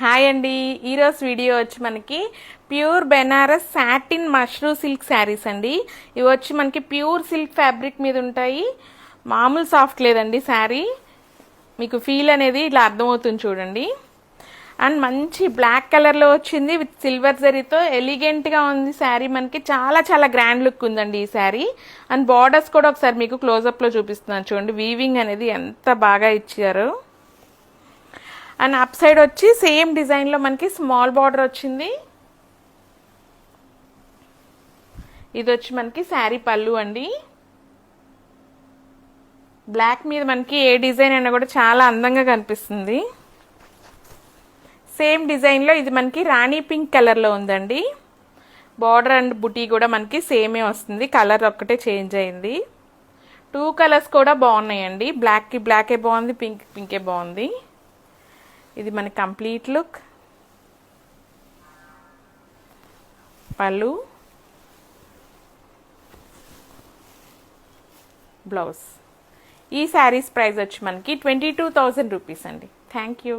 Hi అండి, ఈరోజు video వచ్చి మనకి pure Banaras satin mashru silk sarees అండి. ఇవి వచ్చి మనకి ప్యూర్ సిల్క్ ఫ్యాబ్రిక్ మీద ఉంటాయి. మామూలు సాఫ్ట్ లేదండి శారీ, మీకు ఫీల్ అనేది ఇట్లా అర్థమవుతుంది చూడండి. అండ్ మంచి బ్లాక్ కలర్లో వచ్చింది విత్ సిల్వర్ జరీతో ఎలిగెంట్గా ఉంది శారీ. మనకి చాలా చాలా గ్రాండ్ లుక్ ఉందండి ఈ శారీ. అండ్ బార్డర్స్ కూడా ఒకసారి మీకు క్లోజప్లో చూపిస్తున్నాను చూడండి. వీవింగ్ అనేది ఎంత బాగా ఇచ్చారు. అండ్ అప్ సైడ్ వచ్చి సేమ్ డిజైన్లో మనకి స్మాల్ బార్డర్ వచ్చింది. ఇది వచ్చి మనకి శారీ పళ్ళు అండి. బ్లాక్ మీద మనకి ఏ డిజైన్ అయినా కూడా చాలా అందంగా కనిపిస్తుంది. సేమ్ డిజైన్లో ఇది మనకి రాణి పింక్ కలర్లో ఉందండి. బార్డర్ అండ్ బుటీ కూడా మనకి సేమే వస్తుంది, కలర్ ఒక్కటే చేంజ్ అయింది. 2 కలర్స్ కూడా బాగున్నాయండి. బ్లాక్కి బ్లాకే బాగుంది, పింక్ పింకే బాగుంది. ఇది మన కంప్లీట్ లుక్. పళ్ళు, బ్లౌజ్. ఈ శారీస్ ప్రైస్ వచ్చి మనకి 22,000 రూపీస్ అండి. Thank you.